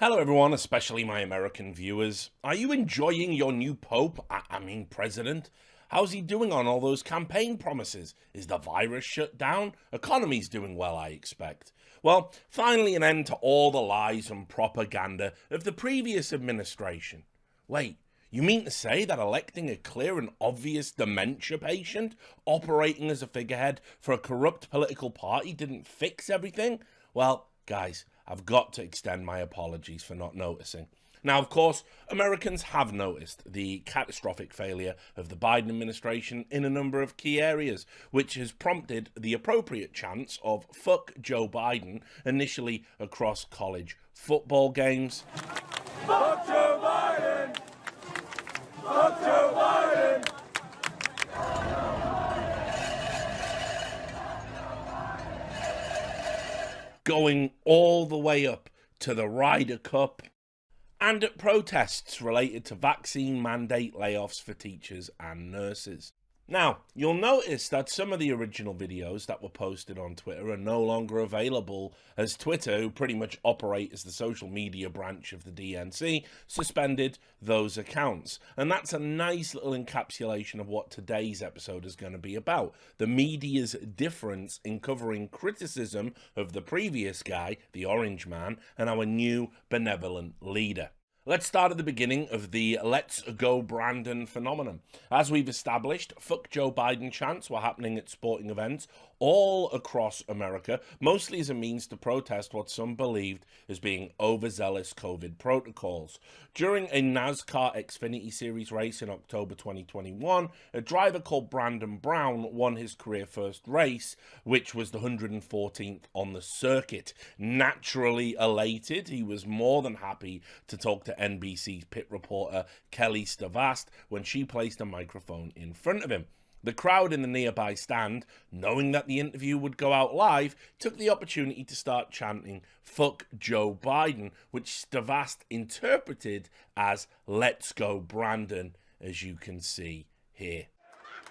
Hello everyone, especially my American viewers. Are you enjoying your new Pope? I mean President? How's he doing on all those campaign promises? Is the virus shut down? Economy's doing well, I expect. Well, finally an end to all the lies and propaganda of the previous administration. Wait, you mean to say that electing a clear and obvious dementia patient operating as a figurehead for a corrupt political party didn't fix everything? Well, guys, I've got to extend my apologies for not noticing. Now, of course, Americans have noticed the catastrophic failure of the Biden administration in a number of key areas, which has prompted the appropriate chants of "fuck Joe Biden" initially across college football games. Fuck Joe Biden! Fuck Joe Biden! Going all the way up to the Ryder Cup, and at protests related to vaccine mandate layoffs for teachers and nurses. Now, you'll notice that some of the original videos that were posted on Twitter are no longer available, as Twitter, who pretty much operate as the social media branch of the DNC, suspended those accounts. And that's a nice little encapsulation of what today's episode is going to be about. The media's difference in covering criticism of the previous guy, the Orange Man, and our new benevolent leader. Let's start at the beginning of the Let's Go Brandon phenomenon. As we've established, fuck Joe Biden chants were happening at sporting events all across America, mostly as a means to protest what some believed as being overzealous COVID protocols. During a NASCAR Xfinity Series race in October 2021, a driver called Brandon Brown won his career first race, which was the 114th on the circuit. Naturally elated, he was more than happy to talk to NBC's pit reporter Kelly Stavast when she placed a microphone in front of him. The crowd in the nearby stand, knowing that the interview would go out live, took the opportunity to start chanting "fuck Joe Biden," which Stavast interpreted as "let's go Brandon," as you can see here.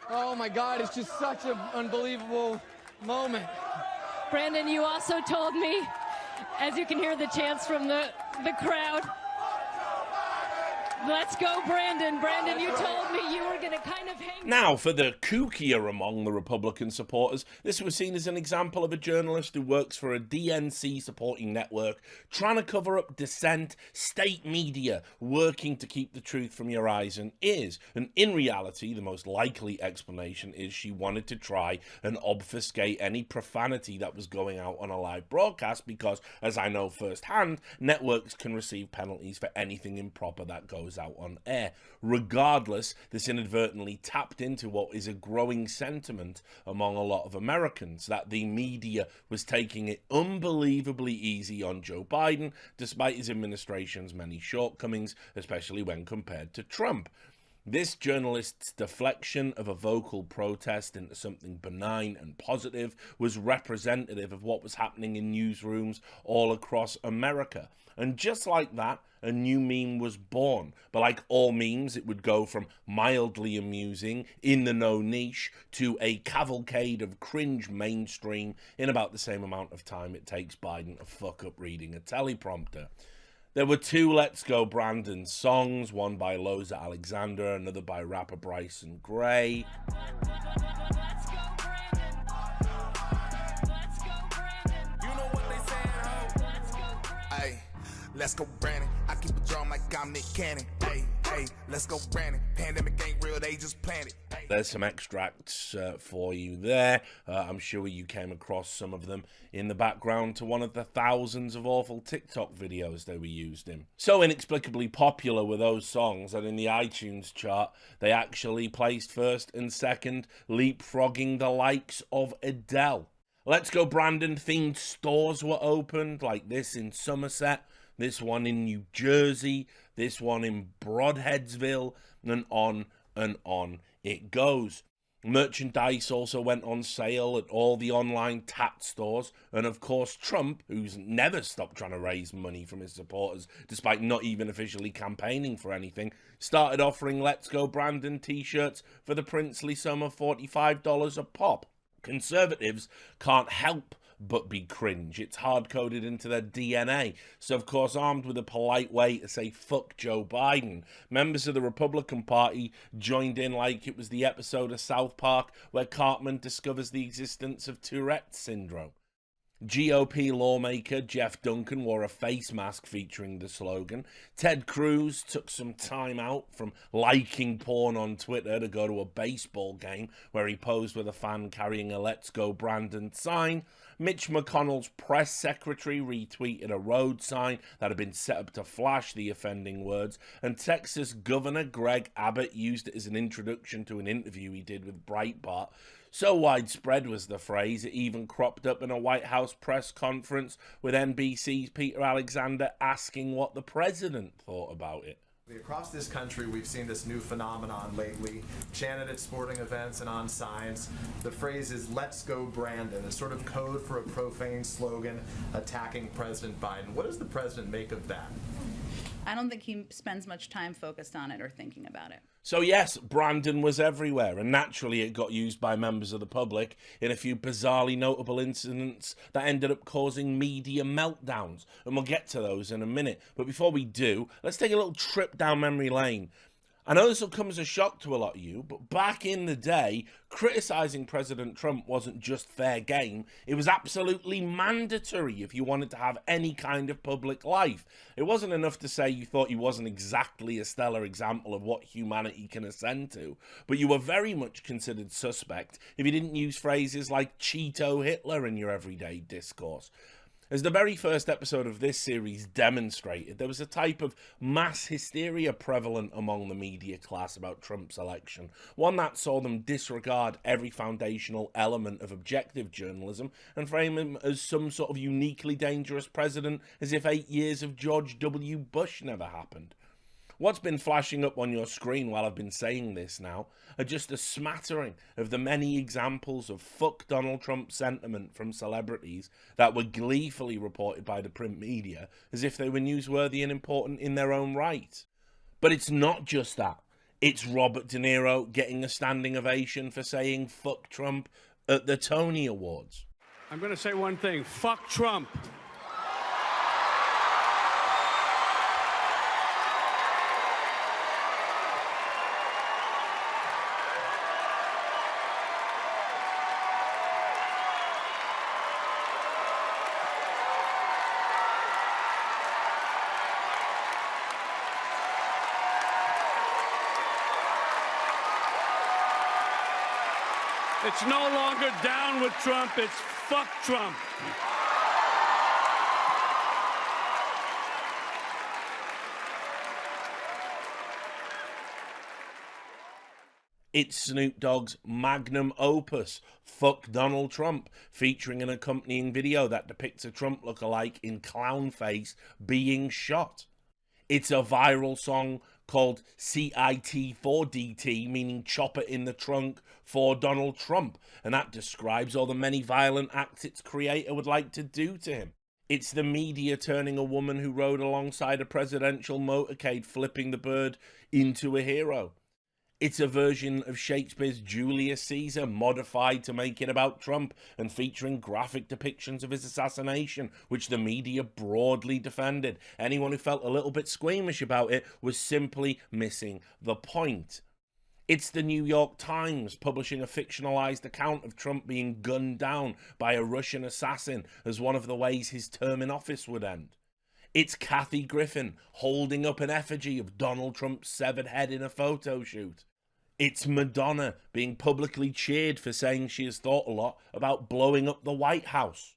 Oh my God, it's just such an unbelievable moment. Brandon, you also told me, as you can hear the chants from the crowd, "Let's go, Brandon." Brandon, you told me you were going to kind of hang... Now, for the kookier among the Republican supporters, this was seen as an example of a journalist who works for a DNC supporting network trying to cover up dissent, state media, working to keep the truth from your eyes and ears. And in reality, the most likely explanation is she wanted to try and obfuscate any profanity that was going out on a live broadcast because, as I know firsthand, networks can receive penalties for anything improper that goes out on air. Regardless, this inadvertently tapped into what is a growing sentiment among a lot of Americans, that the media was taking it unbelievably easy on Joe Biden, despite his administration's many shortcomings, especially when compared to Trump. This journalist's deflection of a vocal protest into something benign and positive was representative of what was happening in newsrooms all across America. And just like that, a new meme was born. But like all memes, it would go from mildly amusing, in the know niche, to a cavalcade of cringe mainstream in about the same amount of time it takes Biden to fuck up reading a teleprompter. There were two Let's Go Brandon songs, one by Loza Alexander, another by rapper Bryson Gray. Let's go, Brandon. Let's go, Brandon. You know what they saying, ho? Let's go, Brandon. Hey, let's go Brandon. I keep a drum like I'm Nick Cannon. Hey, let's go Brandon. Pandemic ain't real, they just planted. There's some extracts for you there. I'm sure you came across some of them in the background to one of the thousands of awful TikTok videos they were used in. So inexplicably popular were those songs that in the iTunes chart, they actually placed first and second, leapfrogging the likes of Adele. Let's Go Brandon themed stores were opened, like this in Somerset, this one in New Jersey, this one in Broadheadsville, and on it goes. Merchandise also went on sale at all the online tat stores, and of course Trump, who's never stopped trying to raise money from his supporters despite not even officially campaigning for anything, started offering Let's Go Brandon t-shirts for the princely sum of $45 a pop. Conservatives can't help but be cringe. It's hard-coded into their DNA. So, of course, armed with a polite way to say fuck Joe Biden, members of the Republican Party joined in like it was the episode of South Park where Cartman discovers the existence of Tourette's syndrome. GOP lawmaker Jeff Duncan wore a face mask featuring the slogan. Ted Cruz took some time out from liking porn on Twitter to go to a baseball game where he posed with a fan carrying a Let's Go Brandon sign. Mitch McConnell's press secretary retweeted a road sign that had been set up to flash the offending words, and Texas Governor Greg Abbott used it as an introduction to an interview he did with Breitbart. So widespread was the phrase, it even cropped up in a White House press conference with NBC's Peter Alexander asking what the president thought about it. Across this country, we've seen this new phenomenon lately, chanted at sporting events and on signs. The phrase is "Let's Go Brandon," a sort of code for a profane slogan attacking President Biden. What does the president make of that? I don't think he spends much time focused on it or thinking about it. So yes, Brandon was everywhere, and naturally it got used by members of the public in a few bizarrely notable incidents that ended up causing media meltdowns, and we'll get to those in a minute. But before we do, let's take a little trip down memory lane. I know this will come as a shock to a lot of you, but back in the day, criticising President Trump wasn't just fair game, it was absolutely mandatory if you wanted to have any kind of public life. It wasn't enough to say you thought he wasn't exactly a stellar example of what humanity can ascend to, but you were very much considered suspect if you didn't use phrases like Cheeto Hitler in your everyday discourse. As the very first episode of this series demonstrated, there was a type of mass hysteria prevalent among the media class about Trump's election, one that saw them disregard every foundational element of objective journalism and frame him as some sort of uniquely dangerous president, as if 8 years of George W. Bush never happened. What's been flashing up on your screen while I've been saying this now are just a smattering of the many examples of fuck Donald Trump sentiment from celebrities that were gleefully reported by the print media as if they were newsworthy and important in their own right. But it's not just that. It's Robert De Niro getting a standing ovation for saying fuck Trump at the Tony Awards. I'm going to say one thing. Fuck Trump. It's no longer down with Trump, it's fuck Trump. It's Snoop Dogg's magnum opus, Fuck Donald Trump, featuring an accompanying video that depicts a Trump lookalike in clown face being shot. It's a viral song called CIT4DT, meaning chopper in the trunk for Donald Trump, and that describes all the many violent acts its creator would like to do to him. It's the media turning a woman who rode alongside a presidential motorcade flipping the bird into a hero. It's a version of Shakespeare's Julius Caesar modified to make it about Trump and featuring graphic depictions of his assassination, which the media broadly defended. Anyone who felt a little bit squeamish about it was simply missing the point. It's the New York Times publishing a fictionalized account of Trump being gunned down by a Russian assassin as one of the ways his term in office would end. It's Kathy Griffin holding up an effigy of Donald Trump's severed head in a photo shoot. It's Madonna being publicly cheered for saying she has thought a lot about blowing up the White House.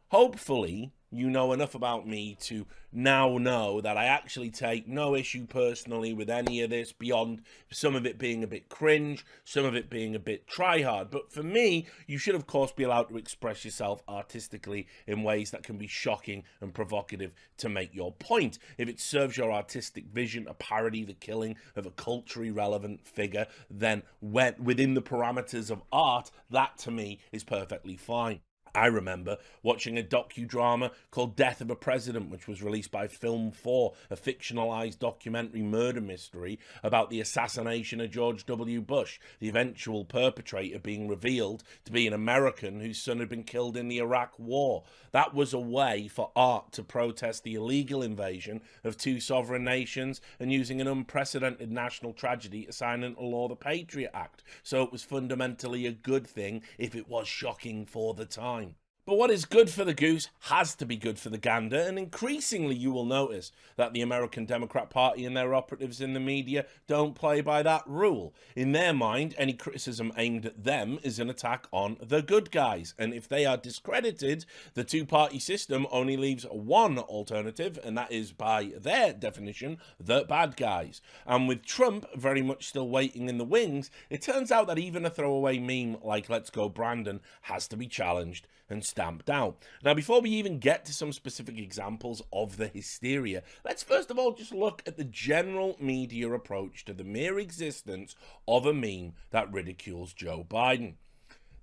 Hopefully, you know enough about me to now know that I actually take no issue personally with any of this, beyond some of it being a bit cringe, some of it being a bit try-hard. But for me, you should of course be allowed to express yourself artistically in ways that can be shocking and provocative to make your point. If it serves your artistic vision to parody the killing of a culturally relevant figure, then within the parameters of art, that to me is perfectly fine. I remember watching a docudrama called Death of a President, which was released by Film 4, a fictionalized documentary murder mystery about the assassination of George W. Bush, the eventual perpetrator being revealed to be an American whose son had been killed in the Iraq War. That was a way for art to protest the illegal invasion of two sovereign nations and using an unprecedented national tragedy to sign into law the Patriot Act. So it was fundamentally a good thing if it was shocking for the time. But what is good for the goose has to be good for the gander, and increasingly you will notice that the American Democrat Party and their operatives in the media don't play by that rule. In their mind, any criticism aimed at them is an attack on the good guys, and if they are discredited, the two-party system only leaves one alternative, and that is, by their definition, the bad guys. And with Trump very much still waiting in the wings, it turns out that even a throwaway meme like "Let's Go Brandon" has to be challenged and stamped out. Now, before we even get to some specific examples of the hysteria, let's first of all just look at the general media approach to the mere existence of a meme that ridicules Joe Biden.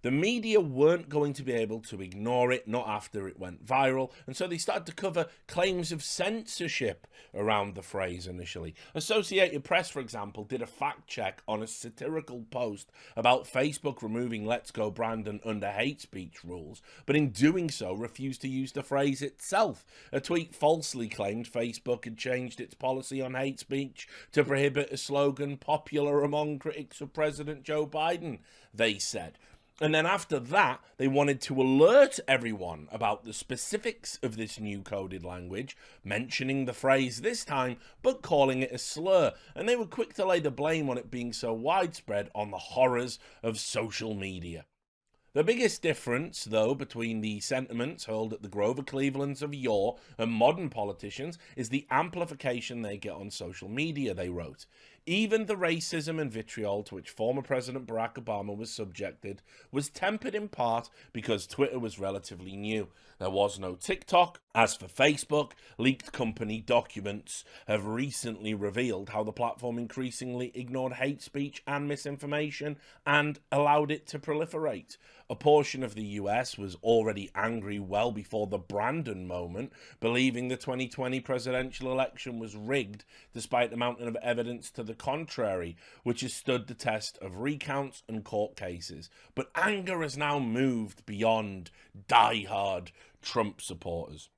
The media weren't going to be able to ignore it, not after it went viral, and so they started to cover claims of censorship around the phrase initially. Associated Press, for example, did a fact check on a satirical post about Facebook removing "Let's Go Brandon" under hate speech rules, but in doing so refused to use the phrase itself. A tweet falsely claimed Facebook had changed its policy on hate speech to prohibit a slogan popular among critics of President Joe Biden, they said. And then after that, they wanted to alert everyone about the specifics of this new coded language, mentioning the phrase this time, but calling it a slur. And they were quick to lay the blame on it being so widespread on the horrors of social media. The biggest difference, though, between the sentiments hurled at the Grover Clevelands of yore and modern politicians is the amplification they get on social media, they wrote. Even the racism and vitriol to which former President Barack Obama was subjected was tempered in part because Twitter was relatively new. There was no TikTok. As for Facebook, leaked company documents have recently revealed how the platform increasingly ignored hate speech and misinformation and allowed it to proliferate. A portion of the US was already angry well before the Brandon moment, believing the 2020 presidential election was rigged despite the mountain of evidence to the contrary, which has stood the test of recounts and court cases. But anger has now moved beyond die-hard Trump supporters.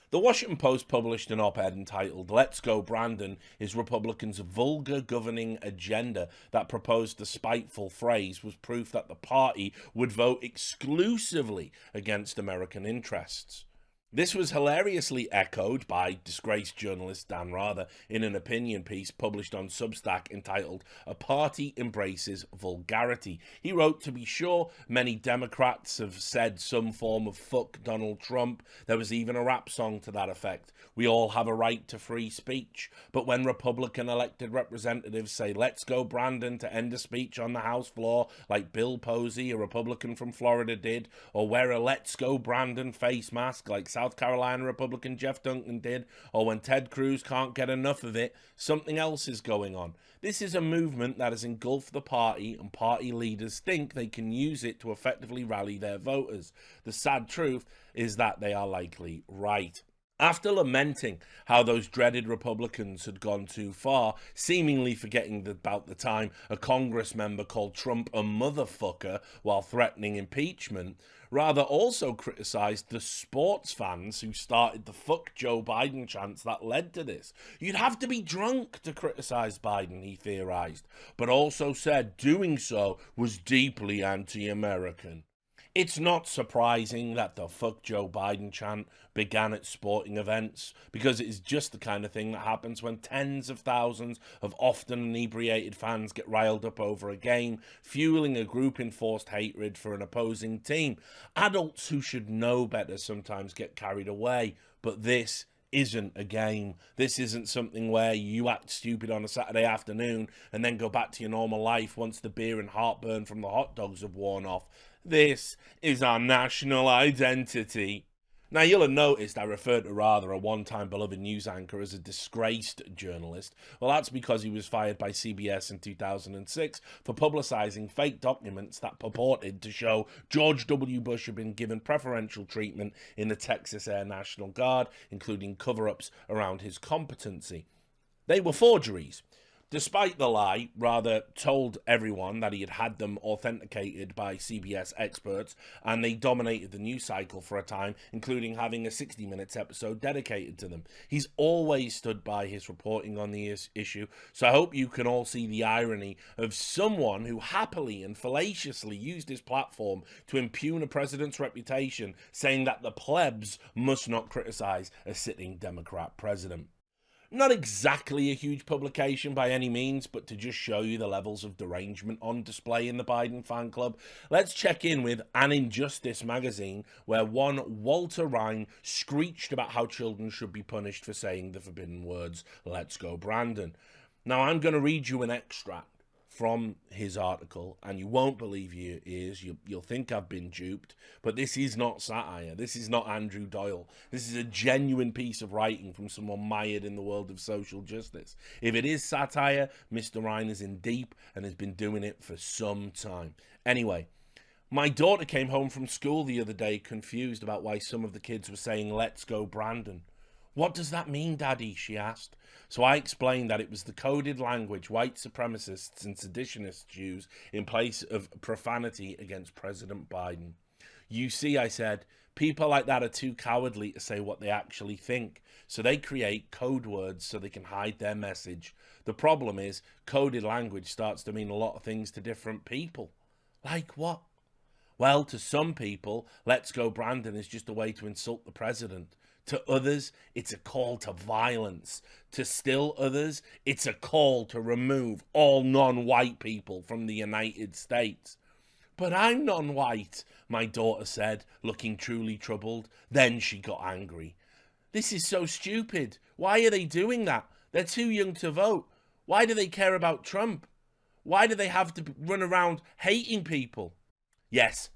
The Washington Post published an op-ed entitled "Let's Go Brandon is Republicans' vulgar governing agenda" that proposed the spiteful phrase was proof that the party would vote exclusively against American interests. This was hilariously echoed by disgraced journalist Dan Rather in an opinion piece published on Substack entitled "A Party Embraces Vulgarity." He wrote, "To be sure, many Democrats have said some form of fuck Donald Trump. There was even a rap song to that effect. We all have a right to free speech. But when Republican elected representatives say 'Let's go Brandon' to end a speech on the House floor, like Bill Posey, a Republican from Florida, did, or wear a 'Let's go Brandon' face mask like South Carolina Republican Jeff Duncan did, or when Ted Cruz can't get enough of it, something else is going on. This is a movement that has engulfed the party, and party leaders think they can use it to effectively rally their voters. The sad truth is that they are likely right." After lamenting how those dreaded Republicans had gone too far, seemingly forgetting about the time a Congress member called Trump a motherfucker while threatening impeachment, Rather also criticized the sports fans who started the "fuck Joe Biden" chants that led to this. You'd have to be drunk to criticize Biden, he theorized, but also said doing so was deeply anti-American. It's not surprising that the "fuck Joe Biden" chant began at sporting events, because it is just the kind of thing that happens when tens of thousands of often inebriated fans get riled up over a game, fueling a group-enforced hatred for an opposing team. Adults who should know better sometimes get carried away, but this isn't a game. This isn't something where you act stupid on a Saturday afternoon and then go back to your normal life once the beer and heartburn from the hot dogs have worn off. This is our national identity. Now, you'll have noticed I referred to Rather, a one-time beloved news anchor, as a disgraced journalist. Well, that's because he was fired by CBS in 2006 for publicising fake documents that purported to show George W. Bush had been given preferential treatment in the Texas Air National Guard, including cover-ups around his competency. They were forgeries. Despite the lie, Rather told everyone that he had had them authenticated by CBS experts, and they dominated the news cycle for a time, including having a 60 Minutes episode dedicated to them. He's always stood by his reporting on the issue, so I hope you can all see the irony of someone who happily and fallaciously used his platform to impugn a president's reputation, saying that the plebs must not criticize a sitting Democrat president. Not exactly a huge publication by any means, but to just show you the levels of derangement on display in the Biden fan club, let's check in with An Injustice magazine, where one Walter Ryan screeched about how children should be punished for saying the forbidden words, "Let's go Brandon." Now, I'm going to read you an extract from his article, and you won't believe your ears. You'll think I've been duped, but this is not satire. This is not Andrew Doyle. This is a genuine piece of writing from someone mired in the world of social justice. If it is satire, Mr. Ryan is in deep and has been doing it for some time. Anyway, my daughter came home from school the other day confused about why some of the kids were saying, "Let's go Brandon." "What does that mean, Daddy?" she asked. So I explained that it was the coded language white supremacists and seditionists use in place of profanity against President Biden. "You see," I said, "people like that are too cowardly to say what they actually think, so they create code words so they can hide their message. The problem is, coded language starts to mean a lot of things to different people." "Like what?" "Well, to some people, 'Let's go Brandon' is just a way to insult the president. To others, it's a call to violence. To still others, it's a call to remove all non-white people from the United States." "But I'm non-white," my daughter said, looking truly troubled. Then she got angry. "This is so stupid. Why are they doing that? They're too young to vote. Why do they care about Trump? Why do they have to run around hating people?" Yes,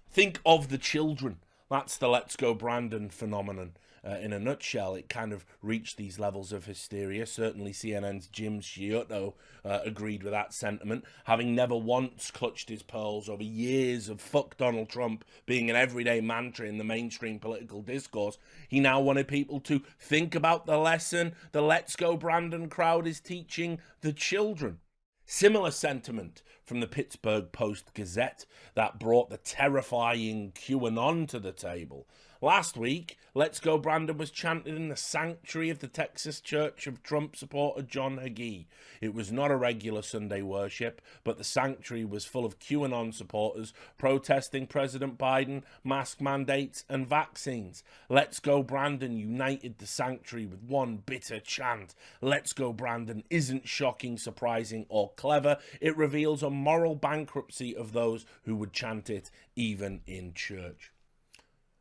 think of the children. That's the "Let's go Brandon" phenomenon. In a nutshell, it kind of reached these levels of hysteria. Certainly CNN's Jim Sciutto agreed with that sentiment, having never once clutched his pearls over years of "fuck Donald Trump" being an everyday mantra in the mainstream political discourse. He now wanted people to think about the lesson the "Let's go Brandon" crowd is teaching the children. Similar sentiment from the Pittsburgh Post-Gazette that brought the terrifying QAnon to the table. Last week, "Let's go Brandon" was chanted in the sanctuary of the Texas Church of Trump supporter John Hagee. It was not a regular Sunday worship, but the sanctuary was full of QAnon supporters protesting President Biden, mask mandates, and vaccines. "Let's go Brandon" united the sanctuary with one bitter chant. "Let's go Brandon" isn't shocking, surprising, or clever. It reveals a moral bankruptcy of those who would chant it, even in church.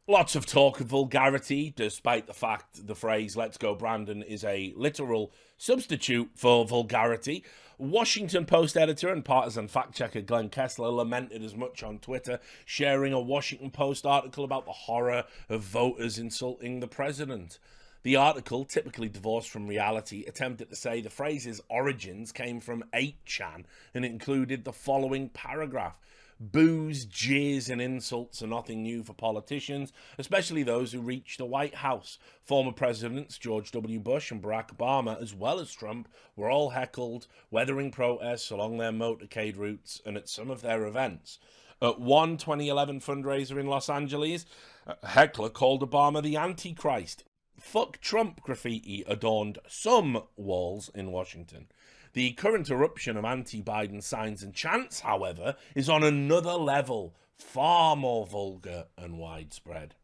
Lots of talk of vulgarity, despite the fact the phrase "Let's go Brandon" is a literal substitute for vulgarity. Washington Post editor and partisan fact-checker Glenn Kessler lamented as much on Twitter, sharing a Washington Post article about the horror of voters insulting the president. The article, typically divorced from reality, attempted to say the phrase's origins came from 8chan and included the following paragraph. "Boos, jeers, and insults are nothing new for politicians, especially those who reach the White House. Former presidents George W. Bush and Barack Obama, as well as Trump, were all heckled, weathering protests along their motorcade routes and at some of their events. At one 2011 fundraiser in Los Angeles, a heckler called Obama the Antichrist. Fuck Trump graffiti adorned some walls in Washington. The current eruption of anti-Biden signs and chants, however, is on another level, far more vulgar and widespread."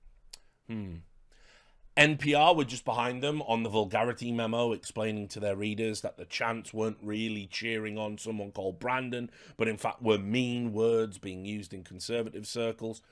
NPR were just behind them on the vulgarity memo, explaining to their readers that the chants weren't really cheering on someone called Brandon, but in fact were mean words being used in conservative circles.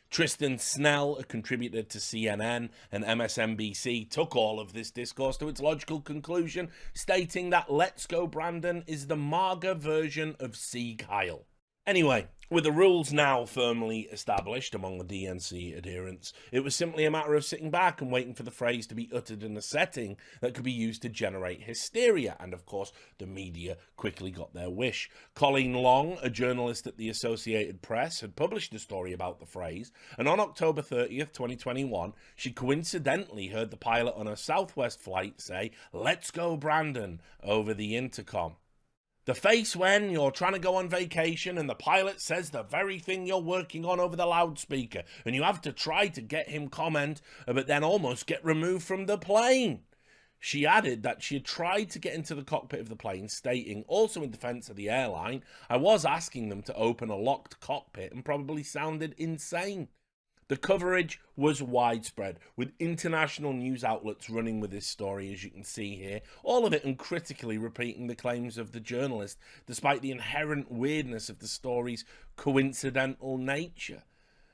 Tristan Snell, a contributor to CNN and MSNBC, took all of this discourse to its logical conclusion, stating that "Let's go Brandon" is the MAGA version of Sieg Heil. Anyway, with the rules now firmly established among the DNC adherents, it was simply a matter of sitting back and waiting for the phrase to be uttered in a setting that could be used to generate hysteria, and of course, the media quickly got their wish. Colleen Long, a journalist at the Associated Press, had published a story about the phrase, and on October 30th, 2021, she coincidentally heard the pilot on a Southwest flight say, "Let's go, Brandon," over the intercom. The face when you're trying to go on vacation and the pilot says the very thing you're working on over the loudspeaker and you have to try to get him comment but then almost get removed from the plane. She added that she had tried to get into the cockpit of the plane, stating, also in defense of the airline, "I was asking them to open a locked cockpit and probably sounded insane." The coverage was widespread, with international news outlets running with this story, as you can see here, all of it uncritically repeating the claims of the journalist, despite the inherent weirdness of the story's coincidental nature.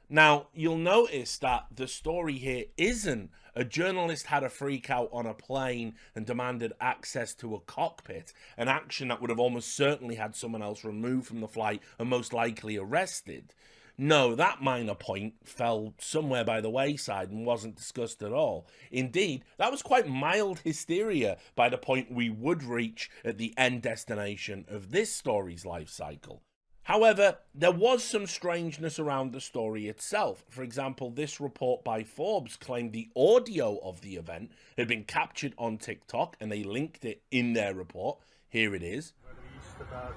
Now, you'll notice that the story here isn't a journalist had a freak out on a plane and demanded access to a cockpit, an action that would have almost certainly had someone else removed from the flight and most likely arrested. No, that minor point fell somewhere by the wayside and wasn't discussed at all. Indeed, that was quite mild hysteria by the point we would reach at the end destination of this story's life cycle. However, there was some strangeness around the story itself. For example, this report by Forbes claimed the audio of the event had been captured on TikTok, and they linked it in their report. Here it is. East about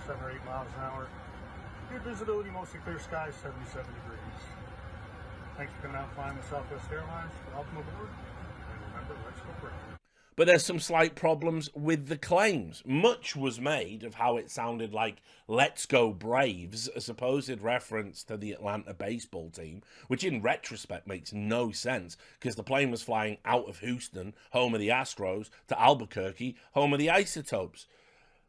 7 or 8 miles an hour. Good visibility, mostly clear skies, 77 degrees. Thanks for coming out flying with Southwest Airlines. Welcome aboard. And remember, let's go Brandon. But there's some slight problems with the claims. Much was made of how it sounded like "Let's Go Braves," a supposed reference to the Atlanta baseball team, which in retrospect makes no sense because the plane was flying out of Houston, home of the Astros, to Albuquerque, home of the Isotopes.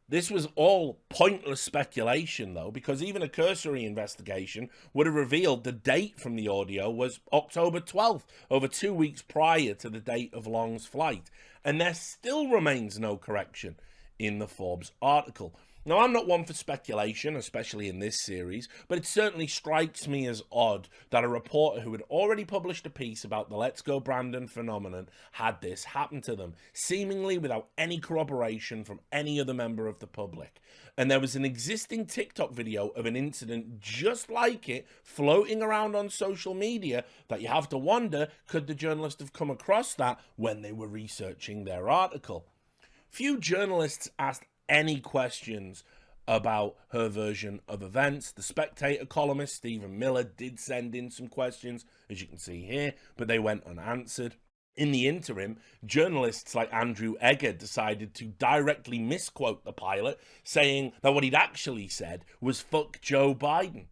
This was all pointless speculation, though, because even a cursory investigation would have revealed the date from the audio was October 12th, over 2 weeks prior to the date of Long's flight. And there still remains no correction in the Forbes article. Now, I'm not one for speculation, especially in this series, but it certainly strikes me as odd that a reporter who had already published a piece about the "Let's Go Brandon" phenomenon had this happen to them, seemingly without any corroboration from any other member of the public. And there was an existing TikTok video of an incident just like it floating around on social media that you have to wonder, could the journalist have come across that when they were researching their article? Few journalists asked any questions about her version of events. The Spectator columnist Stephen Miller did send in some questions, as you can see here, but they went unanswered. In the interim, journalists like Andrew Egger decided to directly misquote the pilot, saying that what he'd actually said was "fuck Joe Biden."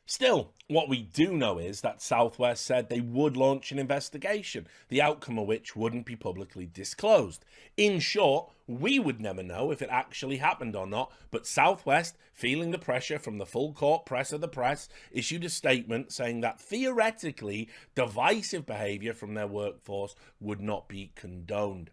Still, what we do know is that Southwest said they would launch an investigation, the outcome of which wouldn't be publicly disclosed. In short, we would never know if it actually happened or not, but Southwest, feeling the pressure from the full court press of the press, issued a statement saying that theoretically, divisive behavior from their workforce would not be condoned.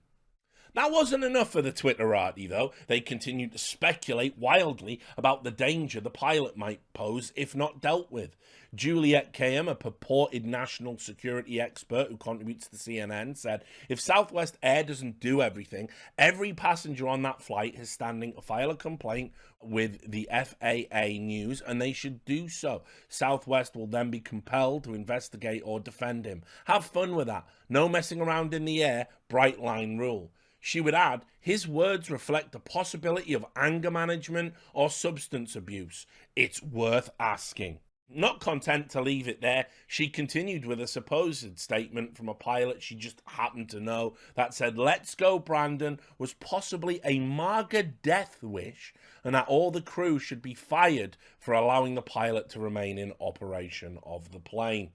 That wasn't enough for the Twitterati, though. They continued to speculate wildly about the danger the pilot might pose if not dealt with. Juliet Kayyem, a purported national security expert who contributes to CNN, said, "If Southwest Air doesn't do everything, every passenger on that flight is standing to file a complaint with the FAA News, and they should do so. Southwest will then be compelled to investigate or defend him. Have fun with that. No messing around in the air, bright line rule." She would add, his words reflect the possibility of anger management or substance abuse. It's worth asking. Not content to leave it there, she continued with a supposed statement from a pilot she just happened to know that said "Let's Go Brandon" was possibly a MAGA death wish and that all the crew should be fired for allowing the pilot to remain in operation of the plane.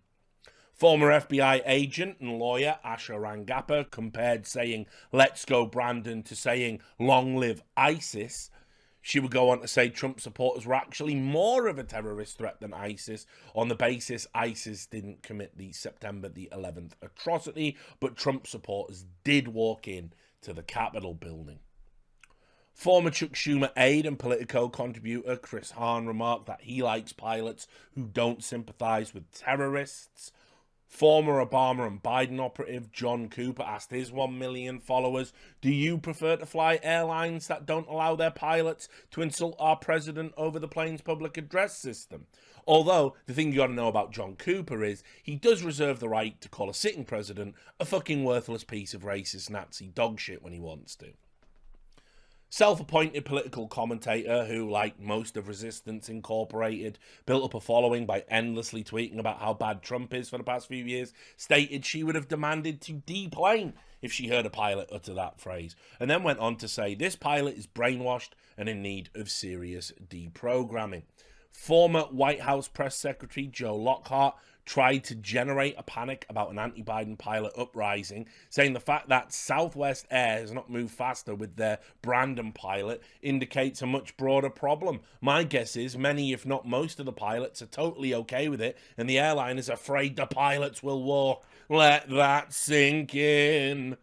Former FBI agent and lawyer Asha Rangappa compared saying "Let's Go Brandon" to saying "Long live ISIS." She would go on to say Trump supporters were actually more of a terrorist threat than ISIS on the basis ISIS didn't commit the September the 11th atrocity, but Trump supporters did walk in to the Capitol building. Former Chuck Schumer aide and Politico contributor Chris Hahn remarked that he likes pilots who don't sympathize with terrorists. Former Obama and Biden operative John Cooper asked his 1 million followers, "Do you prefer to fly airlines that don't allow their pilots to insult our president over the plane's public address system?" Although, the thing you got to know about John Cooper is he does reserve the right to call a sitting president a fucking worthless piece of racist Nazi dogshit when he wants to. Self-appointed political commentator who, like most of Resistance Incorporated, built up a following by endlessly tweeting about how bad Trump is for the past few years, stated she would have demanded to deplane if she heard a pilot utter that phrase, and then went on to say this pilot is brainwashed and in need of serious deprogramming. Former White House Press Secretary Joe Lockhart tried to generate a panic about an anti-Biden pilot uprising, saying the fact that Southwest Air has not moved faster with their Brandon pilot indicates a much broader problem. My guess is many, if not most of the pilots are totally okay with it, and the airline is afraid the pilots will walk. Let that sink in.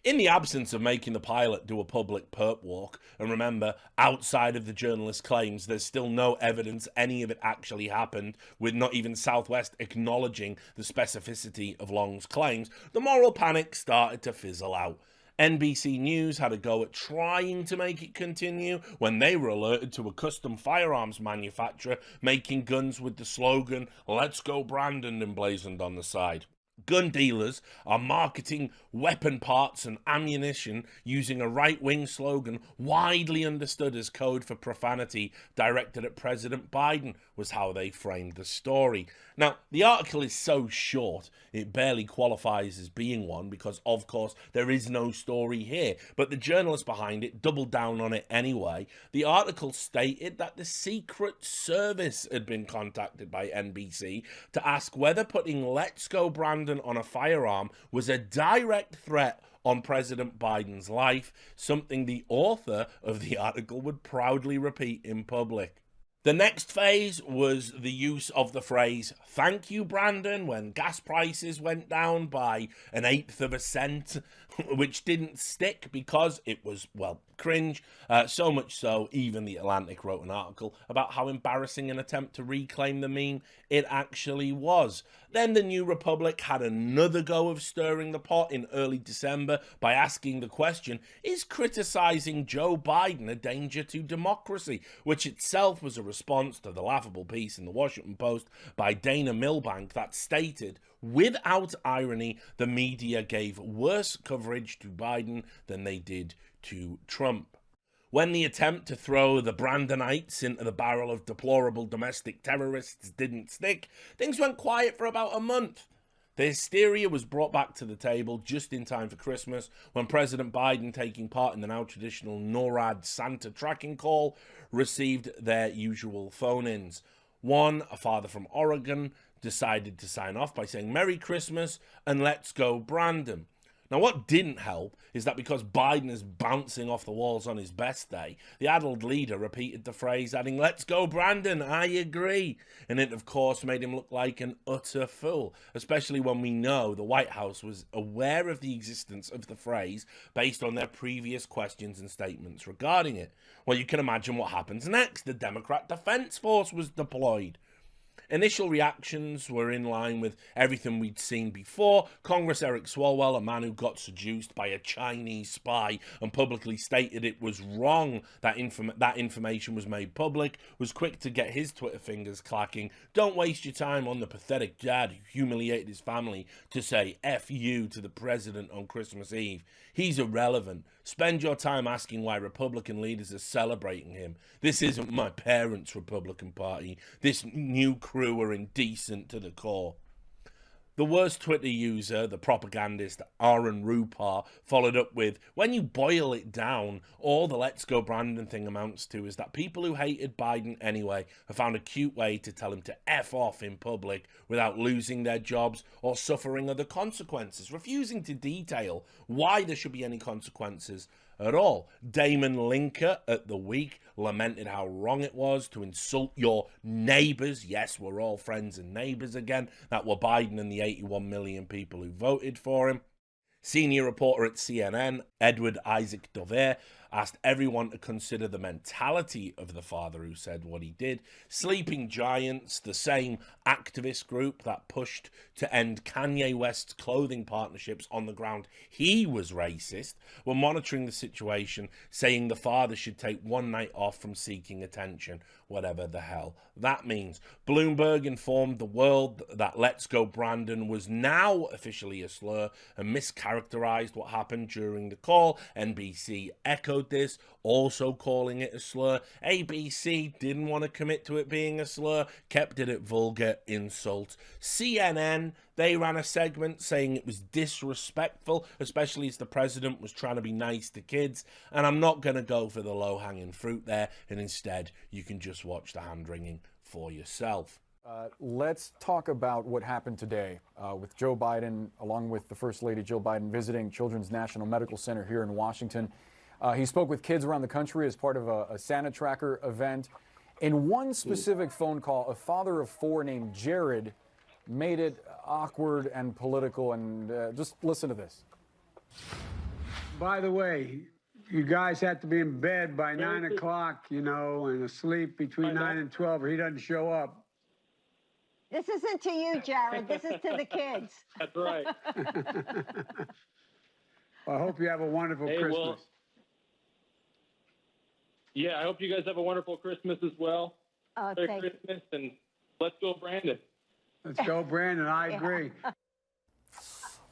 In the absence of making the pilot do a public perp walk, and remember, outside of the journalist's claims, there's still no evidence any of it actually happened, with not even Southwest acknowledging the specificity of Long's claims, the moral panic started to fizzle out. NBC News had a go at trying to make it continue when they were alerted to a custom firearms manufacturer making guns with the slogan, "Let's go Brandon," emblazoned on the side. Gun dealers are marketing weapon parts and ammunition using a right-wing slogan widely understood as code for profanity directed at President Biden, was how they framed the story. Now, the article is so short, it barely qualifies as being one because, of course, there is no story here, but the journalist behind it doubled down on it anyway. The article stated that the Secret Service had been contacted by NBC to ask whether putting "Let's Go Brandon" on a firearm was a direct threat on President Biden's life, something the author of the article would proudly repeat in public. The next phase was the use of the phrase, "Thank you, Brandon," when gas prices went down by 1/8 of a cent, which didn't stick because it was, well, cringe. So much so, even The Atlantic wrote an article about how embarrassing an attempt to reclaim the meme it actually was. Then the New Republic had another go of stirring the pot in early December by asking the question, is criticizing Joe Biden a danger to democracy? Which itself was a response to the laughable piece in the Washington Post by Dana Milbank that stated, without irony, the media gave worse coverage to Biden than they did to Trump. When the attempt to throw the Brandonites into the barrel of deplorable domestic terrorists didn't stick, things went quiet for about a month. The hysteria was brought back to the table just in time for Christmas, when President Biden, taking part in the now traditional NORAD Santa tracking call, received their usual phone-ins. One, a father from Oregon, decided to sign off by saying "Merry Christmas" and "Let's go Brandon." Now, what didn't help is that because Biden is bouncing off the walls on his best day, the addled leader repeated the phrase, adding, "Let's go, Brandon, I agree." And it, of course, made him look like an utter fool, especially when we know the White House was aware of the existence of the phrase based on their previous questions and statements regarding it. Well, you can imagine what happens next. The Democrat Defense Force was deployed. Initial reactions were in line with everything we'd seen before. Congress Eric Swalwell, a man who got seduced by a Chinese spy and publicly stated it was wrong that information was made public, was quick to get his Twitter fingers clacking. Don't waste your time on the pathetic dad who humiliated his family to say F you to the president on Christmas Eve. He's irrelevant. Spend your time asking why Republican leaders are celebrating him. This isn't my parents' Republican Party. This new crew are indecent to the core. The worst Twitter user, the propagandist Aaron Rupar, followed up with, when you boil it down, all the "Let's go Brandon" thing amounts to is that people who hated Biden anyway have found a cute way to tell him to F off in public without losing their jobs or suffering other consequences, refusing to detail why there should be any consequences at all. Damon Linker at The Week lamented how wrong it was to insult your neighbors. Yes, we're all friends and neighbors again. That were Biden and the 81 million people who voted for him. Senior reporter at CNN, Edward Isaac Dover, asked everyone to consider the mentality of the father who said what he did. Sleeping Giants, the same activist group that pushed to end Kanye West's clothing partnerships on the ground he was racist, were monitoring the situation, saying the father should take one night off from seeking attention, whatever the hell that means. Bloomberg informed the world that Let's Go Brandon was now officially a slur and mischaracterized what happened during the call. NBC echoed this, also calling it a slur. ABC didn't want to commit to it being a slur, kept it at vulgar insult. CNN, they ran a segment saying it was disrespectful, especially as the president was trying to be nice to kids. And I'm not going to go for the low-hanging fruit there, and instead you can just watch the hand-wringing for yourself. Let's talk about what happened today with Joe Biden, along with the First Lady Jill Biden, visiting Children's National Medical Center here in Washington. He spoke with kids around the country as part of a Santa Tracker event. In one specific phone call, a father of four named Jared made it awkward and political, and just listen to this. By the way, you guys have to be in bed by 9 o'clock, you know, and asleep between 9 and 12, or he doesn't show up. This isn't to you, Jared. This is to the kids. That's right. Well, I hope you have a wonderful Christmas. Well, yeah, I hope you guys have a wonderful Christmas as well. Merry Christmas, and let's go, Brandon. Let's go, Brandon. I agree.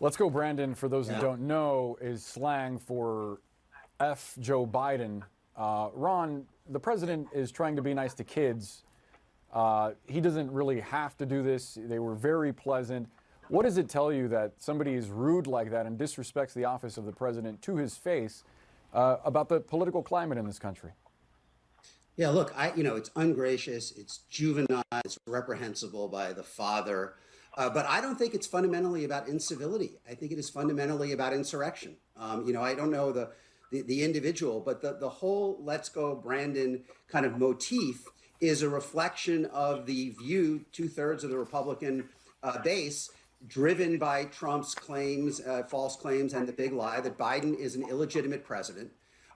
Let's go, Brandon, for those who don't know, is slang for F Joe Biden. Ron, the president is trying to be nice to kids. He doesn't really have to do this. They were very pleasant. What does it tell you that somebody is rude like that and disrespects the office of the president to his face about the political climate in this country? Yeah, look, it's ungracious, it's juvenile, it's reprehensible by the father. But I don't think it's fundamentally about incivility. I think it is fundamentally about insurrection. I don't know the individual, but the whole Let's Go Brandon kind of motif is a reflection of the view, 2/3 of the Republican base, driven by Trump's claims, false claims, and the big lie that Biden is an illegitimate president.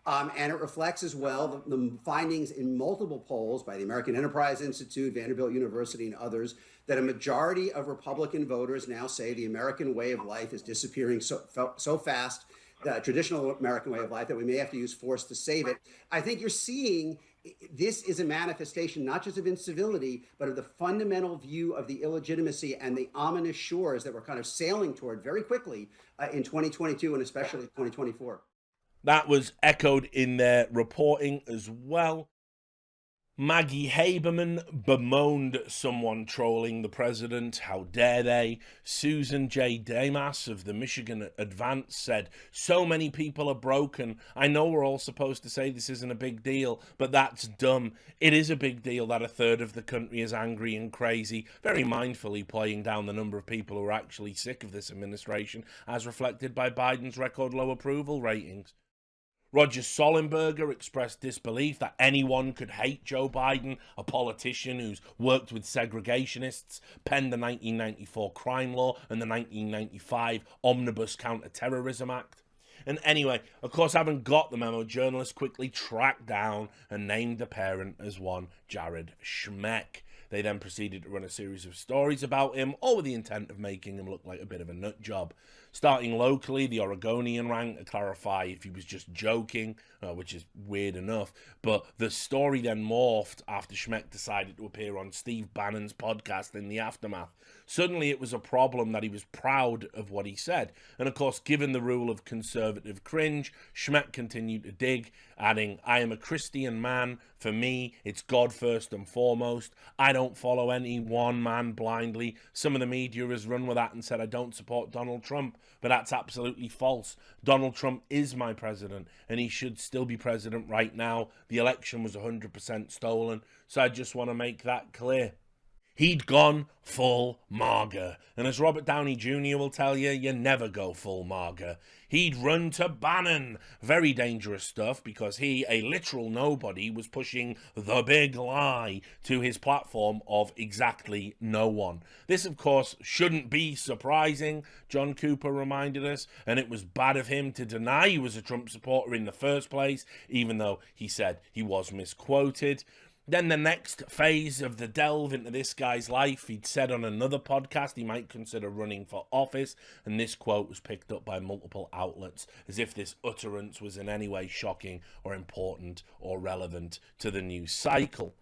And it reflects as well the findings in multiple polls by the American Enterprise Institute, Vanderbilt University, and others, that a majority of Republican voters now say the American way of life is disappearing so fast, the traditional American way of life, that we may have to use force to save it. I think you're seeing this is a manifestation not just of incivility, but of the fundamental view of the illegitimacy and the ominous shores that we're kind of sailing toward very quickly in 2022 and especially 2024. That was echoed in their reporting as well. Maggie Haberman bemoaned someone trolling the president. How dare they? Susan J. Damas of the Michigan Advance said, so many people are broken. I know we're all supposed to say this isn't a big deal, but that's dumb. It is a big deal that a third of the country is angry and crazy, very mindfully playing down the number of people who are actually sick of this administration, as reflected by Biden's record low approval ratings. Roger Sollenberger expressed disbelief that anyone could hate Joe Biden, a politician who's worked with segregationists, penned the 1994 crime law and the 1995 Omnibus Counterterrorism Act. And anyway, of course, having got the memo, journalists quickly tracked down and named the parent as one Jared Schmeck. They then proceeded to run a series of stories about him, all with the intent of making him look like a bit of a nut job. Starting locally, the Oregonian ran to clarify if he was just joking, which is weird enough. But the story then morphed after Schmeck decided to appear on Steve Bannon's podcast in the aftermath. Suddenly it was a problem that he was proud of what he said. And of course, given the rule of conservative cringe, Schmeck continued to dig, adding, I am a Christian man. For me, it's God first and foremost. I don't follow any one man blindly. Some of the media has run with that and said I don't support Donald Trump, but that's absolutely false. Donald Trump is my president, and he should still be president right now. The election was 100% stolen, so I just want to make that clear. He'd gone full MAGA. And as Robert Downey Jr. will tell you, you never go full MAGA. He'd run to Bannon. Very dangerous stuff, because he, a literal nobody, was pushing the big lie to his platform of exactly no one. This, of course, shouldn't be surprising, John Cooper reminded us, and it was bad of him to deny he was a Trump supporter in the first place, even though he said he was misquoted. Then the next phase of the delve into this guy's life, he'd said on another podcast he might consider running for office, and this quote was picked up by multiple outlets, as if this utterance was in any way shocking or important or relevant to the news cycle.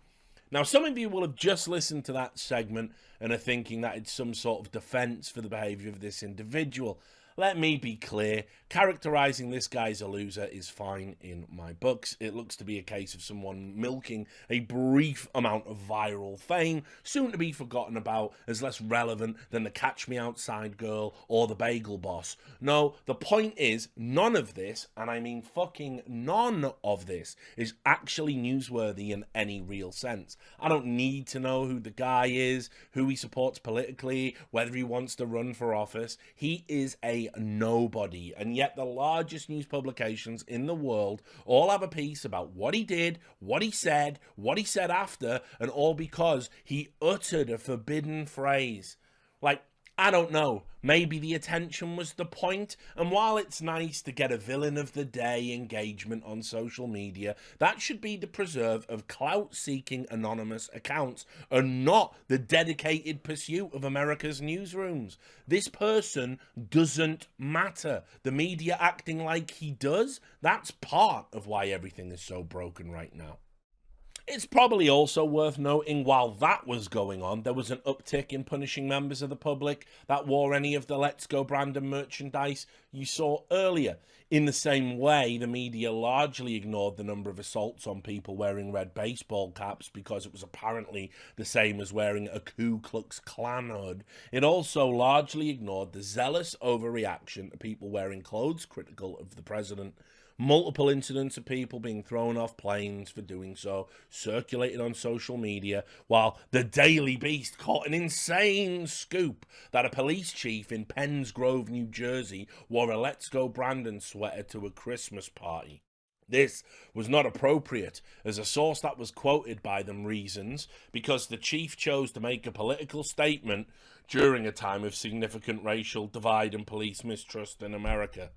Now, some of you will have just listened to that segment and are thinking that it's some sort of defense for the behavior of this individual. Let me be clear, characterizing this guy as a loser is fine in my books. It looks to be a case of someone milking a brief amount of viral fame, soon to be forgotten about as less relevant than the Catch Me Outside girl or the Bagel Boss. No, the point is, none of this, and I mean fucking none of this, is actually newsworthy in any real sense. I don't need to know who the guy is, who he supports politically, whether he wants to run for office. He is a nobody, and yet the largest news publications in the world all have a piece about what he did, what he said after, and all because he uttered a forbidden phrase. Like, I don't know, maybe the attention was the point, and while it's nice to get a villain of the day engagement on social media, that should be the preserve of clout-seeking anonymous accounts, and not the dedicated pursuit of America's newsrooms. This person doesn't matter. The media acting like he does, that's part of why everything is so broken right now. It's probably also worth noting, while that was going on, there was an uptick in punishing members of the public that wore any of the Let's Go Brandon merchandise you saw earlier. In the same way, the media largely ignored the number of assaults on people wearing red baseball caps because it was apparently the same as wearing a Ku Klux Klan hood. It also largely ignored the zealous overreaction to people wearing clothes critical of the president. Multiple incidents of people being thrown off planes for doing so circulated on social media, while the Daily Beast caught an insane scoop that a police chief in Penns Grove, New Jersey, wore a Let's Go Brandon sweater to a Christmas party. This was not appropriate, as a source that was quoted by them reasons, because the chief chose to make a political statement during a time of significant racial divide and police mistrust in America.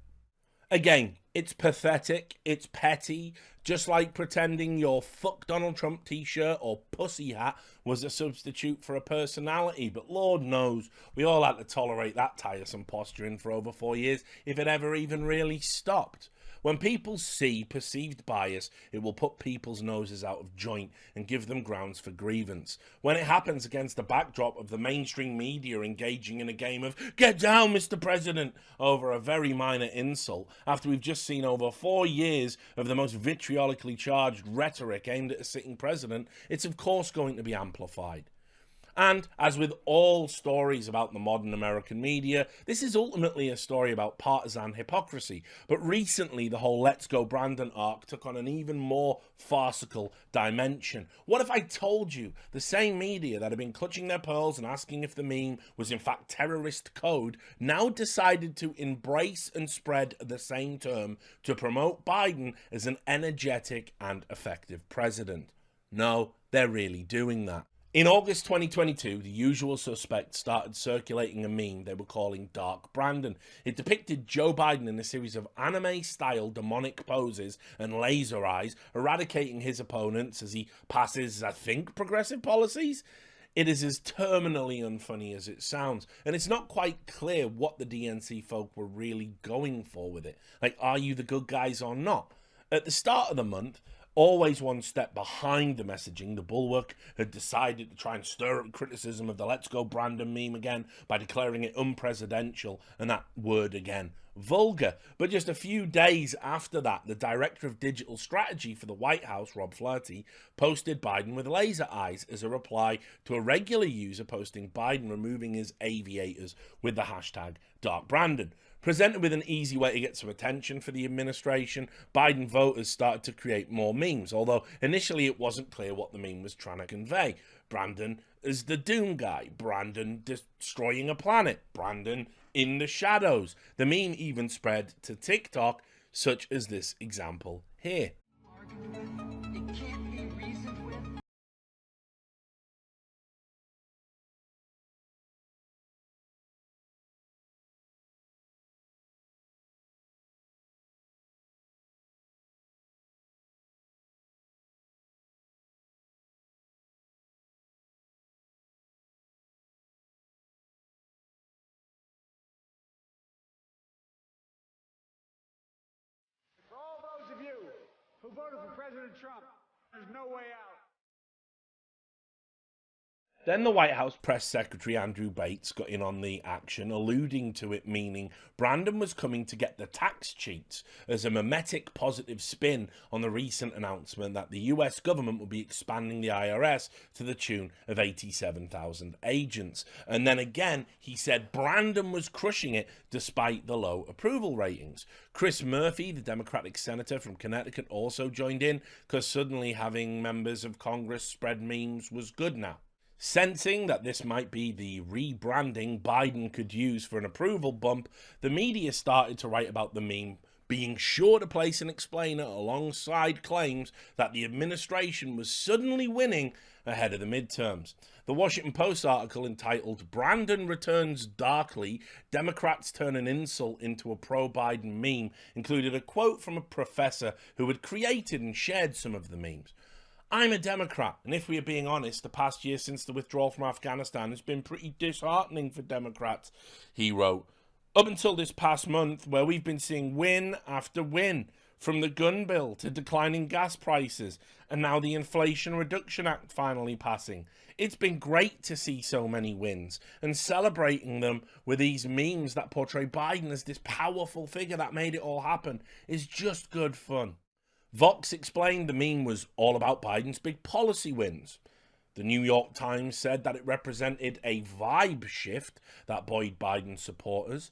Again, it's pathetic, it's petty, just like pretending your fuck Donald Trump t-shirt or pussy hat was a substitute for a personality, but Lord knows we all had to tolerate that tiresome posturing for over 4 years if it ever even really stopped. When people see perceived bias, it will put people's noses out of joint and give them grounds for grievance. When it happens against the backdrop of the mainstream media engaging in a game of "Get down, Mr. President," over a very minor insult, after we've just seen over 4 years of the most vitriolically charged rhetoric aimed at a sitting president, it's of course going to be amplified. And, as with all stories about the modern American media, this is ultimately a story about partisan hypocrisy. But recently, the whole Let's Go Brandon arc took on an even more farcical dimension. What if I told you the same media that had been clutching their pearls and asking if the meme was in fact terrorist code now decided to embrace and spread the same term to promote Biden as an energetic and effective president? No, they're really doing that. In August 2022, the usual suspects started circulating a meme they were calling Dark Brandon. It depicted Joe Biden in a series of anime-style demonic poses and laser eyes, eradicating his opponents as he passes, I think, progressive policies. It is as terminally unfunny as it sounds, and it's not quite clear what the DNC folk were really going for with it. Like, are you the good guys or not? At the start of the month, always one step behind the messaging, the Bulwark had decided to try and stir up criticism of the Let's Go Brandon meme again by declaring it unpresidential, and that word again, vulgar. But just a few days after that, the director of digital strategy for the White House, Rob Flaherty, posted Biden with laser eyes as a reply to a regular user posting Biden removing his aviators with the hashtag Dark Brandon. Presented with an easy way to get some attention for the administration, Biden voters started to create more memes, although initially it wasn't clear what the meme was trying to convey. Brandon as the doom guy, Brandon destroying a planet, Brandon in the shadows. The meme even spread to TikTok, such as this example here. For all those of you who voted for President Trump, there's no way out. Then the White House Press Secretary Andrew Bates got in on the action, alluding to it meaning Brandon was coming to get the tax cheats as a mimetic positive spin on the recent announcement that the US government would be expanding the IRS to the tune of 87,000 agents. And then again, he said Brandon was crushing it despite the low approval ratings. Chris Murphy, the Democratic senator from Connecticut, also joined in because suddenly having members of Congress spread memes was good now. Sensing that this might be the rebranding Biden could use for an approval bump, the media started to write about the meme being sure to place an explainer alongside claims that the administration was suddenly winning ahead of the midterms. The Washington Post article entitled "Brandon Returns Darkly, Democrats Turn an Insult into a Pro-Biden Meme" included a quote from a professor who had created and shared some of the memes. "I'm a Democrat, and if we are being honest, the past year since the withdrawal from Afghanistan has been pretty disheartening for Democrats," he wrote. "Up until this past month, where we've been seeing win after win, from the gun bill to declining gas prices, and now the Inflation Reduction Act finally passing. It's been great to see so many wins, and celebrating them with these memes that portray Biden as this powerful figure that made it all happen is just good fun." Vox explained the meme was all about Biden's big policy wins. The New York Times said that it represented a vibe shift that buoyed Biden's supporters.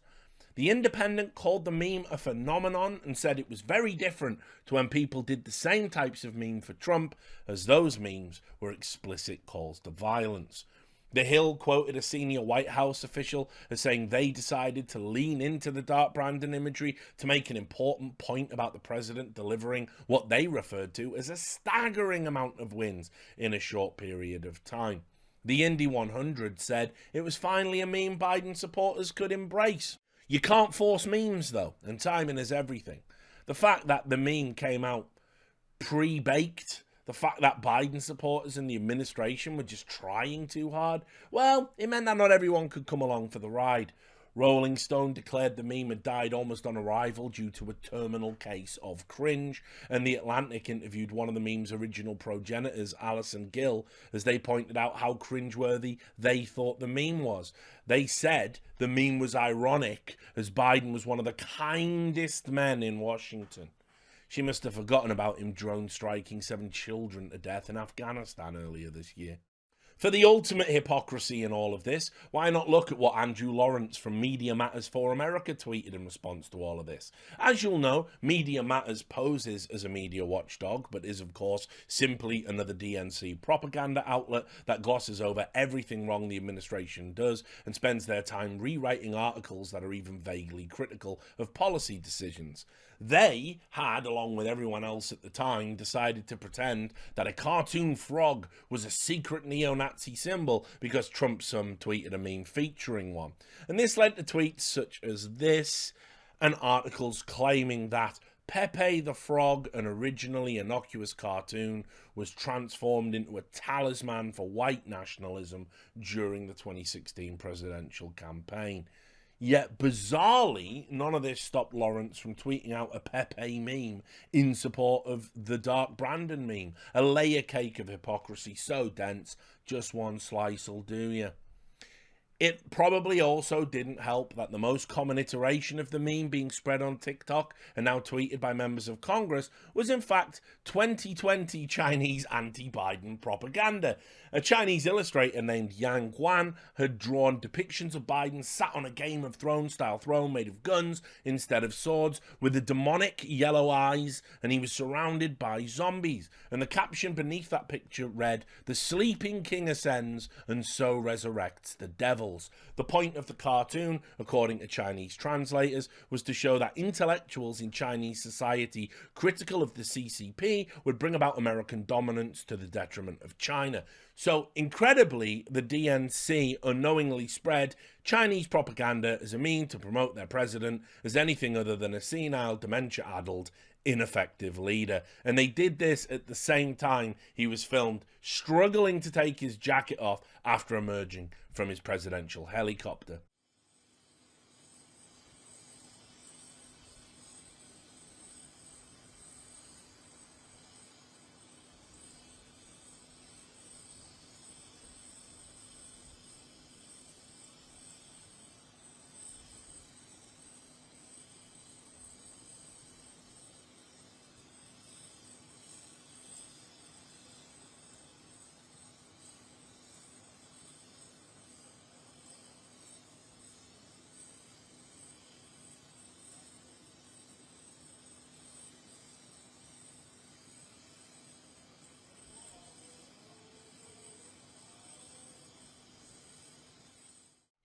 The Independent called the meme a phenomenon and said it was very different to when people did the same types of meme for Trump, as those memes were explicit calls to violence. The Hill quoted a senior White House official as saying they decided to lean into the dark Brandon imagery to make an important point about the president delivering what they referred to as a staggering amount of wins in a short period of time. The Indy 100 said it was finally a meme Biden supporters could embrace. You can't force memes though, and timing is everything. The fact that the meme came out pre-baked, the fact that Biden supporters and the administration were just trying too hard, well, it meant that not everyone could come along for the ride. Rolling Stone declared the meme had died almost on arrival due to a terminal case of cringe, and The Atlantic interviewed one of the meme's original progenitors, Alison Gill, as they pointed out how cringeworthy they thought the meme was. They said the meme was ironic, as Biden was one of the kindest men in Washington. She must have forgotten about him drone striking 7 children to death in Afghanistan earlier this year. For the ultimate hypocrisy in all of this, why not look at what Andrew Lawrence from Media Matters for America tweeted in response to all of this? As you'll know, Media Matters poses as a media watchdog, but is of course simply another DNC propaganda outlet that glosses over everything wrong the administration does and spends their time rewriting articles that are even vaguely critical of policy decisions. They had, along with everyone else at the time, decided to pretend that a cartoon frog was a secret neo-Nazi symbol because Trump tweeted a meme featuring one. And this led to tweets such as this and articles claiming that Pepe the Frog, an originally innocuous cartoon, was transformed into a talisman for white nationalism during the 2016 presidential campaign. Yet, bizarrely, none of this stopped Lawrence from tweeting out a Pepe meme in support of the Dark Brandon meme, a layer cake of hypocrisy so dense, just one slice will do you. It probably also didn't help that the most common iteration of the meme being spread on TikTok and now tweeted by members of Congress was in fact 2020 Chinese anti-Biden propaganda. A Chinese illustrator named Yang Guan had drawn depictions of Biden sat on a Game of Thrones style throne made of guns instead of swords with the demonic yellow eyes, and he was surrounded by zombies. And the caption beneath that picture read, "The sleeping king ascends and so resurrects the devil." The point of the cartoon, according to Chinese translators, was to show that intellectuals in Chinese society critical of the CCP would bring about American dominance to the detriment of China. So, incredibly, the DNC unknowingly spread Chinese propaganda as a mean to promote their president as anything other than a senile, dementia-addled, ineffective leader. And they did this at the same time he was filmed struggling to take his jacket off after emerging from his presidential helicopter.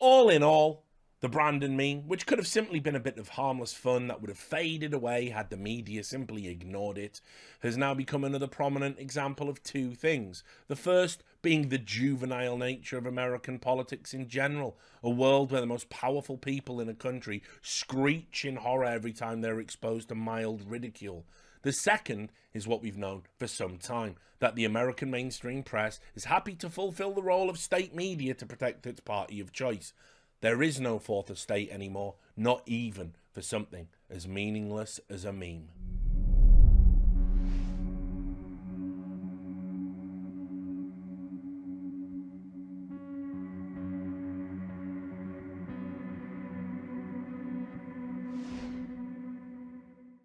All in all, the Brandon meme, which could have simply been a bit of harmless fun that would have faded away had the media simply ignored it, has now become another prominent example of two things. The first being the juvenile nature of American politics in general, a world where the most powerful people in a country screech in horror every time they're exposed to mild ridicule. The second is what we've known for some time, that the American mainstream press is happy to fulfill the role of state media to protect its party of choice. There is no fourth estate anymore, not even for something as meaningless as a meme.